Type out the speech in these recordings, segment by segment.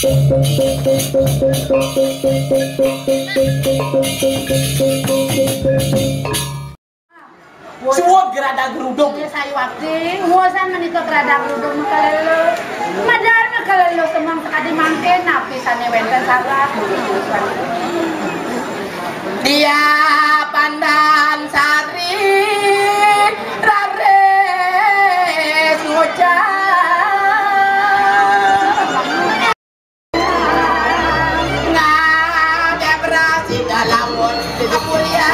Suwon gerada geruduk. Ya saya waktu, muasan menikah gerada geruduk makalelo. Madar makalelo semang sekali mangken napisane wenten salah. Dia pandan sari rare suca. Ngada berasi dalam mulia.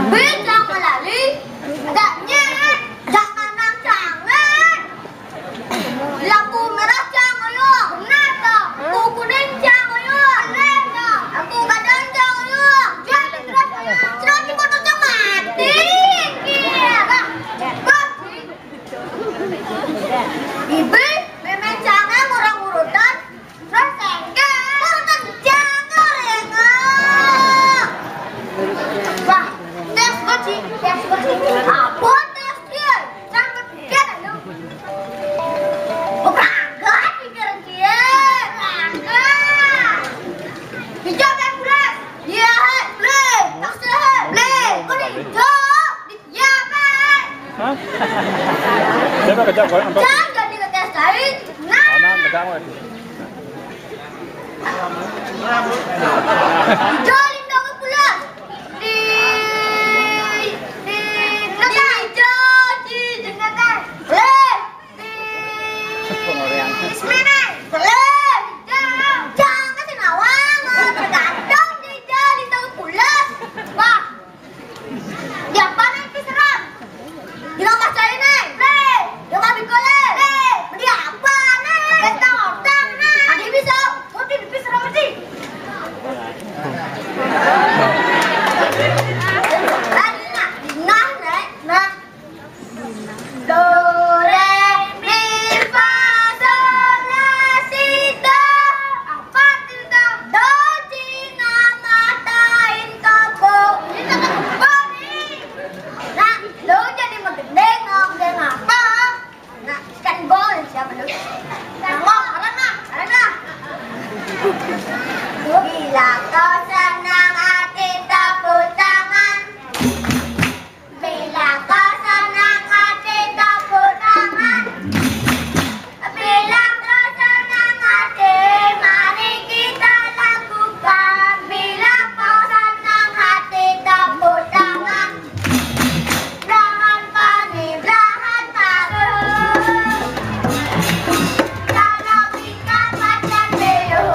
Bilang melali, agaknya jangan jangan. Lampu merah jangan yo, kenapa? Lampu kuning jangan yo, kenapa? Lampu kadang jangan yo, jadi terus di foto mati. Jangan jadi ngetes lain. Nah. Jolin dong pula. Di dengarkan. Boleh. Semene. Boleh. Jangan kasih nawang. Tergantung di jolin dong pula. Wah. Dia panen diserang. Dia macam ini. Dia kami kolej. Dia apa nih? Kita orang nih. Ada bisa. Mesti diserang mesti. Nah. Do re mi fa sol la si do. Apa itu do? Do cina mata inka bo. Ini tak bo nih. Nah, lo jadi mengendeng ngomong apa? Nah, kan gol siapa lu? Ngomong, arana. Bila kau senang hati tepuk tangan. Bila kau senang hati tepuk tangan. Bila kau senang hati mari kita lakukan. Bila kau senang hati tepuk tangan. Belahan pani, belahan takut. Kalau ikan macam Leo.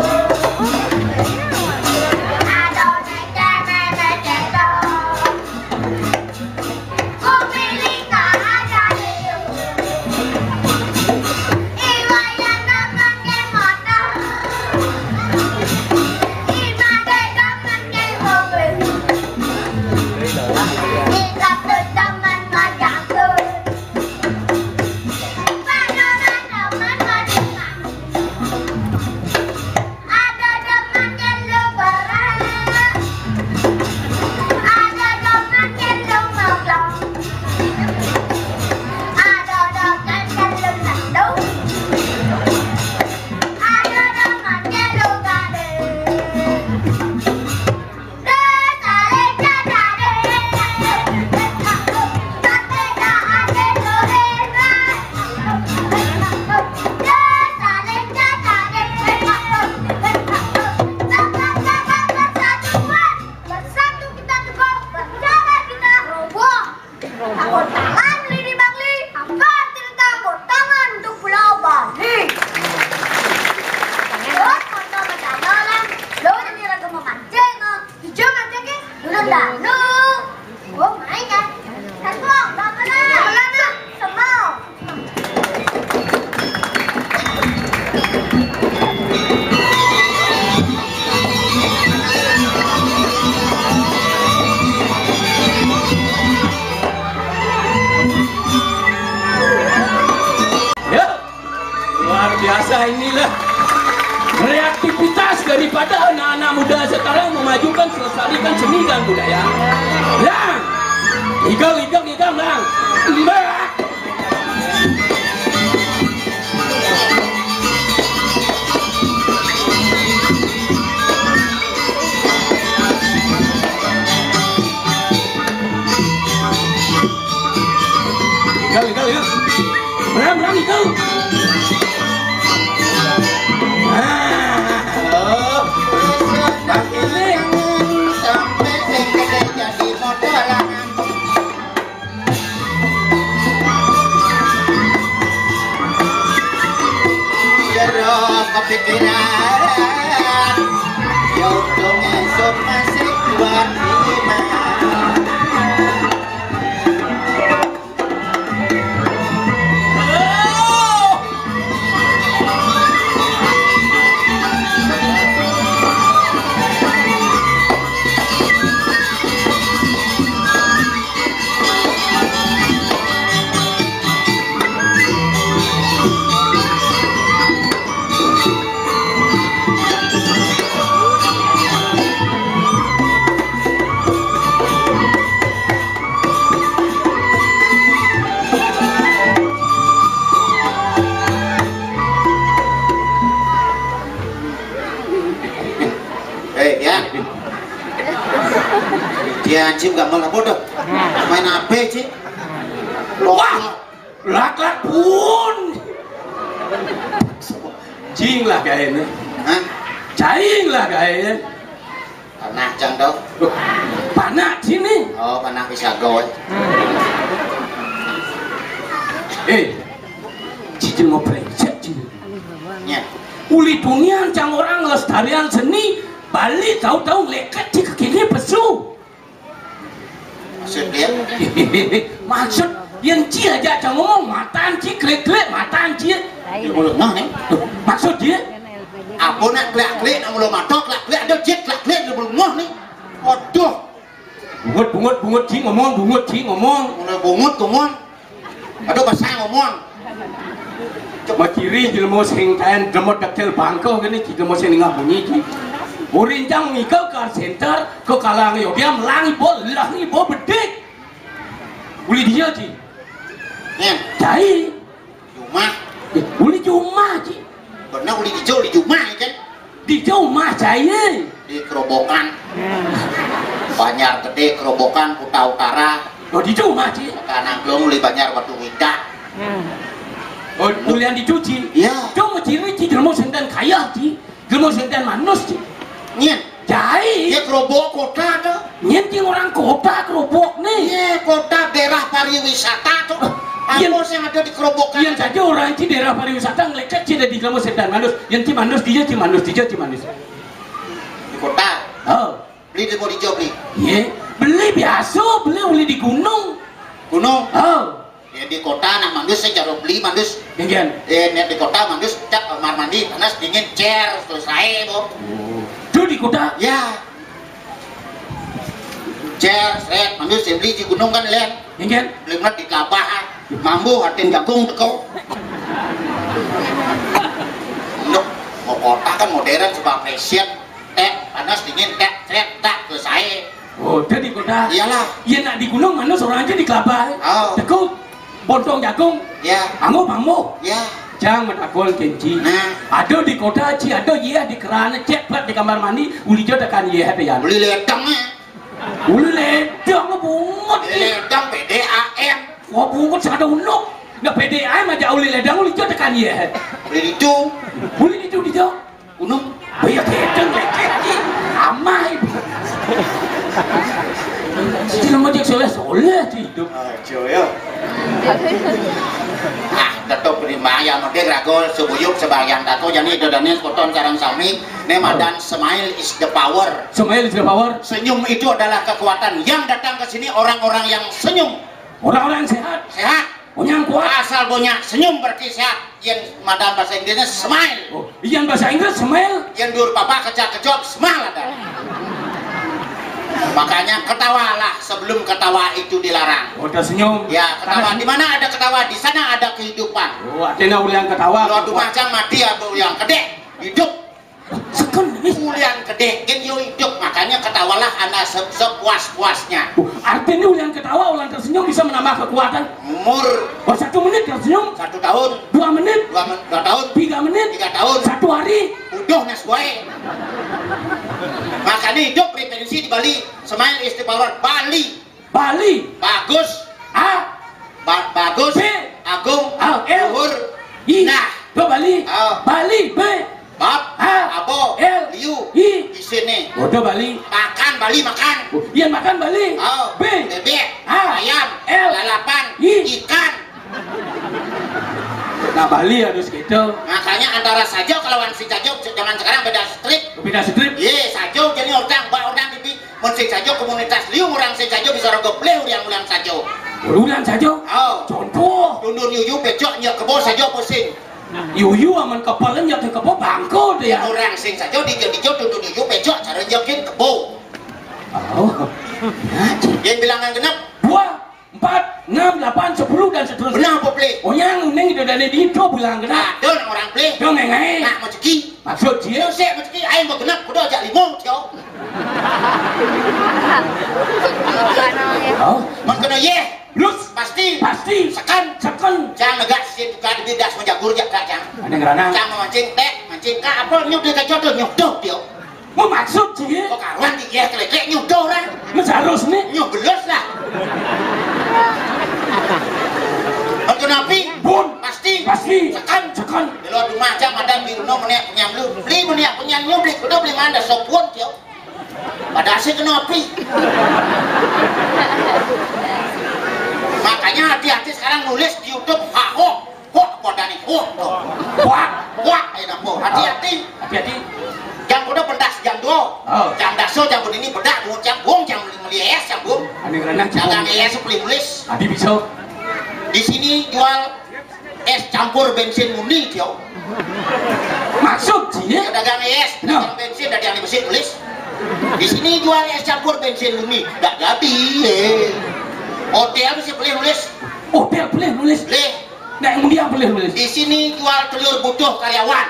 Biasa inilah kreativitas daripada anak-anak muda sekarang memajukan selestarikan seni dan budaya. Yang higang lang. Mbak. Higang ya. Beram higang. Kepikiran ya untung esok masih kuat iman. Dia anjing gak malah bodoh main HP sih. Wah lak pun cing lah kayaknya Hah? cing lah kayaknya Panah jang đâu panah sini oh panah bisa goy cicil mau brengsek cicil nya uli dunia cang orang lestarian seni Bali tahu-tahu leket di kekini pesu maksud dia maksud yang cia aja cang ngomong mataan cia klek-klek mataan cia di mulut nah nih maksud dia apa nak klek-klek nak mulut matok klek-klek ada jet klek-klek di mulut ngah nih waduh bungut cia ngomong mulai bungut ngomong aduh bahasa ngomong coba kiri jelmo sing kain jelmo kecil bangko gini jelmo sing ngah bunyi ci Urincang mikau ke center ke kalang yo dia melangi bo bedik uli dia ci nya cai cuma uli cuma ci benar uli di cuma kan di cuma cai di kerobokan Banjar Gede kerobokan Kuta Utara oh di cuma ci Kananggung uli Banjar Batu Wida oh tulian dicuci iya cuma ciri ci jelmo senten kaya ci jelmo senten manus ci nyen cai dia kerobok kota tuh nyenting orang kota kerobok nih iya kota daerah pariwisata tuh Iya. apa yang ada di kerobokan yang saja orang ci daerah pariwisata ngeleket ci di jelmo senten manus yang ci manus dia ci manus di kota oh beli di Bodijo beli iya beli biasa beli uli di gunung gunung oh ya di kota nak mandus saya jarum beli mandus yang di kota mandus cak kamar mandi panas dingin chair selesai bu itu di kota ya chair seret mandus saya beli di gunung kan lihat yang beli mat di Kabah mambu hatin jagung teko Loh, mau kota kan modern coba presiden panas dingin seret tak selesai oh itu di kota iyalah iya nak di gunung mana seorang aja di kelabah oh tekuk bontong jagung ya bangmo ya jangan metakul kenci nah ada di kota ci ada iya di kerana cek plat di kamar mandi uli jo tekan iya hati ya beli ledangnya uli ledang bungut ledang PDAM wah bungut ada unuk nggak PDAM aja uli ledang uli jo tekan iya beli itu uli di jo gunung banyak ledang lecet amai Sila mo dik soleh hidup. Joyo. Ah, dato primaya mode gragol sebuyuk sebagian dato jani dodane koton sarang sami ne madan smile is the power. Smile is the power. Senyum itu adalah kekuatan. Yang datang ke sini orang-orang yang senyum. Orang-orang sehat. Sehat. Yang kuat. Asal punya senyum berarti sehat. Yang madan bahasa Inggrisnya smile. Oh, yang bahasa Inggris smile. Yang dur papa kejak-kejok smile ada. Makanya ketawalah sebelum ketawa itu dilarang. Oh, udah senyum. Ya, ketawa di mana ada ketawa, di sana ada kehidupan. Oh, adena ulian ketawa. Kalau macam mati atau yang gede, hidup. Sekon nih. Ulian gede, kan yo hidup. Makanya ketawalah Anda sepuas-puasnya. Artinya ulian ketawa, ulian tersenyum bisa menambah kekuatan. Umur Oh, 1 menit tersenyum. 1 tahun, 2 menit. 2 tahun, 3 menit. 3 tahun, 1 hari. udah nas gue. Makanya hidup referensi di Bali. Smile is the power. Bali. Bali. Bagus. A. Bagus. B. Agung. L. Luhur. I. Nah. Go Bali. Oh. Bali. B. Bab. A. Abo. L. Liu. I. Di sini. Udah Bali. Makan Bali makan. Iya makan Bali. Oh. B. Bebek. A. Ayam. L. Lalapan. I. Ikan. Nah Bali harus gitu. Makanya antara sajo kalau si sajo zaman sekarang beda strip. Beda strip. Ye sajo jadi orang di mun si sajo komunitas liu orang si sajo bisa rogo pleh ulang sajo. Ulang saja. Oh. Contoh. Tundur yuyu becok nya kebo sajo pusing. Yuyu aman kepalanya ke kebo bangko deh ya. Orang sing sajo dijo tundur yuyu becok cara nyokin kebo. Oh. Yang bilangan genap 2, 4, 6, 8, 10 dan seterusnya. benar apa pleh? Oh yang neng itu dari itu bilang kenapa? Ada orang pleh. Dong ngai. Nak rezeki. Maksud dia. Yo sik rezeki aing mau genap kudu ajak 5 tio. Oh. Mun kena ye, Lus. pasti. Sekan. Jangan negak sih bukan bidas menjagur jak kacang. Ada ngerana. Jangan memancing teh, mancing ka apa nyuk dia kacodo nyudoh tio. Mau maksud sih? Kok karuan di ye kelek nyudoh orang. Mas harus nih. Nyuk belos lah. Mun kena api lo rumah aja madan biru no meniak penyamlu beli meniak penyamlu beli kuda beli mana sopun tio pada asik kena api makanya hati-hati sekarang nulis di YouTube hok kodani hok hati-hati jam kuda pendas jam 2 jam daso jam ini bedak jam bung jam melies jam bung jangan es beli nulis adi bisa di sini jual es campur bensin murni tio maksud sih dagang es dagang bensin dari yang besi tulis di sini jual es campur bensin murni nggak jadi hotel bisa beli nulis hotel boleh nulis boleh nah yang dia boleh nulis di sini jual telur butuh karyawan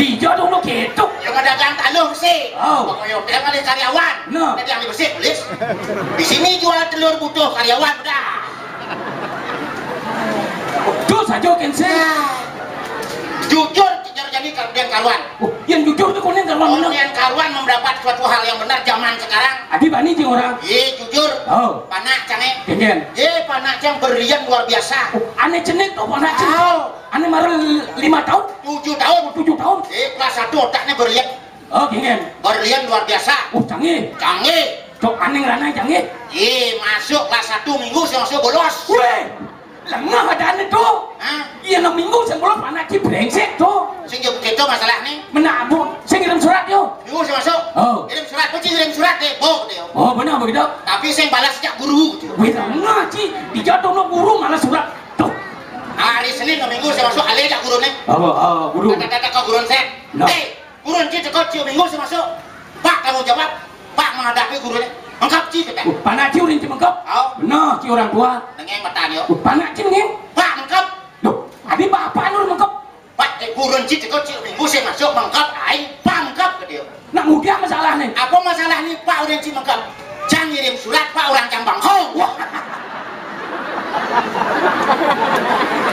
di jodoh lo ketuk yang dagang talung sih pokoknya hotel ada karyawan dari yang besi tulis di sini jual telur butuh karyawan udah terus aja kan saya jujur jadi kalian karuan yang jujur tuh kalian karuan mana kalian karuan mendapat suatu hal yang benar zaman sekarang adi bani sih orang jujur panak cange kengen panak cang berlian luar biasa aneh cenek tuh panak cenek aneh marah 5 tahun 7 tahun kelas 1 otaknya berlian kengen berlian luar biasa canggih cok aneh rana canggih masuk kelas 1 minggu saya masuk bolos weh lengah ada aneh tuh iya 6 minggu saya bolos panak sih brengsek tuh sing itu masalah nih menabung saya ngirim surat yo minggu saya masuk kirim surat kirim surat deh benar begitu tapi saya balas sejak guru weh lengah sih dijatuh no guru malah surat tuh hari Senin ke Minggu saya masuk alih jak guru nih guru kata kau guru saya guru nanti cekot cium Minggu saya masuk Pak kamu jawab Pak menghadapi guru nih mengkap ci kata panak ci urin ci mengkap benar ci orang tua nengeng matan yo panak ci nengeng Pak mengkap loh adi bapak nur mengkap Pak guru nanti cekot cium Minggu saya masuk mengkap aing Pak mengkap ke dia nak mudah masalah nih apa masalah nih Pak udah ci mengkap jangan ngirim surat Pak orang Cambang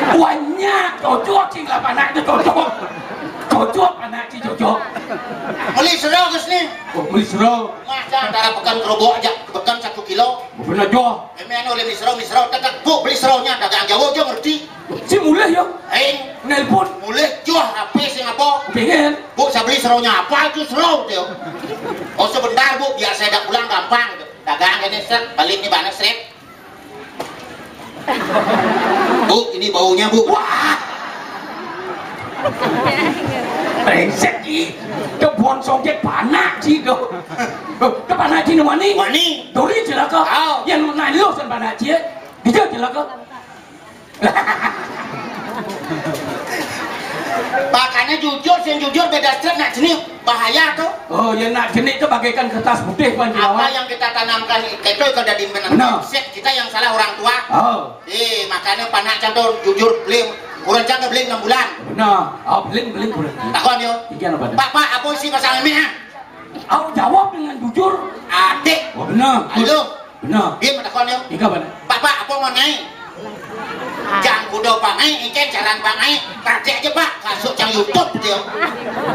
banyak cocok sih lah panak itu cocok panak sih cocok beli serau kes nih beli serau masa antara pekan kerobok aja pekan 1 kilo bener jo oleh beli serau tetap bu beli seraunya dagang Jawa aja ngerti si mulai yo nelpon mulai jual HP sih apa pengen bu saya beli seraunya apa itu serau tuh sebentar bu biar saya dah pulang gampang dagang ini set balik nih banyak set bu ini baunya bu wah brengsek sih kebun songket panak sih ke panak sih wani dori celaka yang naik lo sen panak sih dia celaka makanya jujur beda strip nak jenis bahaya tuh ya nak jenis itu bagaikan kertas putih apa yang kita tanamkan itu kalau di set kita yang salah orang tua makanya panak contoh jujur beli kurang jangan beli 6 bulan beli kurang takon yo pak apa sih masalah ini aku jawab dengan jujur adik benar halo benar dia takon yo pak apa mau naik jangan kudo pangai ikan jalan pangai kerja aja pak kasuk yang YouTube dia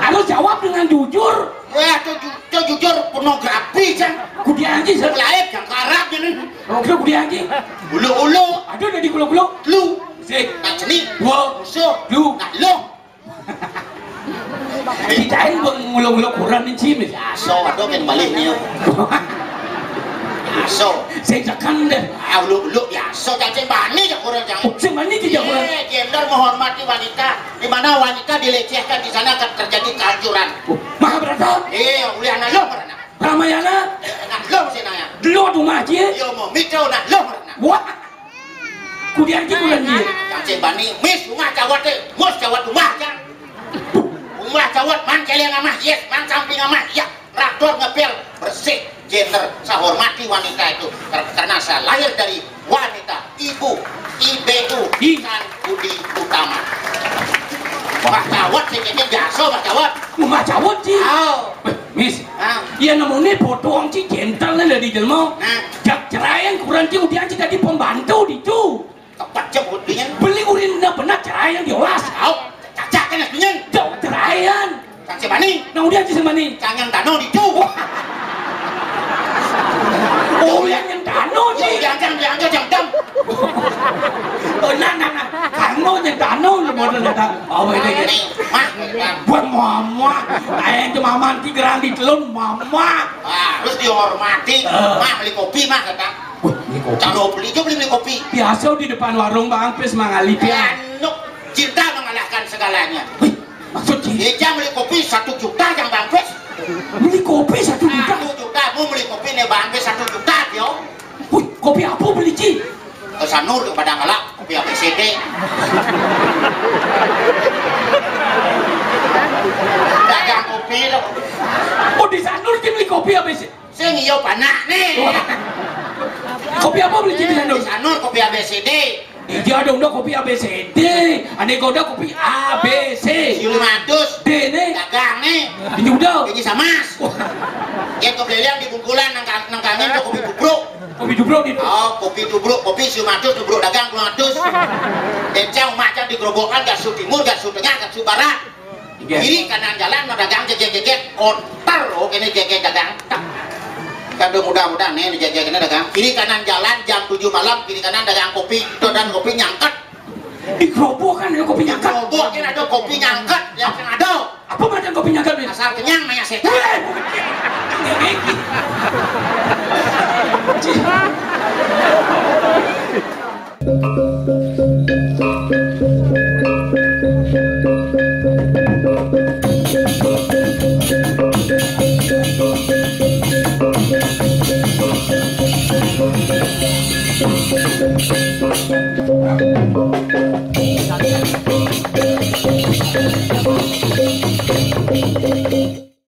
aku jawab dengan jujur itu jujur pornografi kan kudianji lain yang karab ini kudianji ulu aduh udah di gulung lu sik nak jenis musuh lu nak lu ditain ngulung-ngulung kurang nih cim so aduh kan balik nih so saya tekan deh lu ya so cacing bani ya kurang jangan cacing bani tidak kurang gender menghormati wanita di mana wanita dilecehkan di sana akan terjadi kehancuran Mahabharata oleh anak lo merana Ramayana anak lo mesti nanya lo rumah aja yo mau mikro nak lo merana wah kudian ji kudian ji cacing bani mis rumah cawat mus cawat rumah kan rumah cawat man kalian amah yes man samping amah ya raktor ngepel bersih gender saya hormati wanita itu karena saya lahir dari wanita ibu dan budi utama Mbak Cawat sih kayaknya jaso Mbak Cawat Mbak Cawat sih mis iya namanya potong sih gentle nih dari jelmo ceraian kurang sih udah sih tadi pembantu dicu tepat jemput dengan beli urin benar ceraian diolas cacak kan dengan jauh ceraian cacak bani nah udah sih sebani cangang dano dicu oh yang dano Dano sih. Jangan jam. Nah. Kano yang Dano lu model datang. Oh ini. Nih, mah. Buat mama. Ayah cuma manti gerang di telun mama. Terus dihormati. Mah beli kopi mah kata. Ini kopi. Kalau beli juga beli kopi. Biasa di depan warung Bang Pes mangali pian. Cinta mengalahkan segalanya. Maksud Dia beli kopi 1 juta yang Bang Pes. beli kopi 1 juta. 1 juta, mau beli kopi nih Bang Pes 1 juta yo. Wih, kopi apa beli Ci? Ke Sanur kepada ngelak kopi ABCD. Dagang kopi lo. Oh di Sanur Ci beli kopi apa sih? Saya ngiyau panak nih. Kopi apa beli Ci di Sanur? Di Sanur kopi ABCD. Iya dong kopi ABCD. Ane kau kopi ABC. Si 500. D nih. Dagang nih. Ini udah. Ini samas. Dia kopi yang di bungkulan nang kangen kopi tubruk. Kopi dubruk itu. Oh, kopi tubruk, kopi si 500 tubruk dagang 200. Dencang macam di gerobokan gak su timur, gak su tengah, gak su barat. Kiri kanan jalan mau dagang jegek konter oh ini jegek dagang. Kado mudah-mudahan nih jegek ini dagang. Kiri kanan jalan jam 7 malam, kiri kanan dagang kopi itu dan kopi nyangket. Di gerobokan ada kopi nyangkat. Gerobok kan ada kopi nyangket yang ada. Apa macam kopi nyangkat nih? Asal kenyang maya setan. Ci.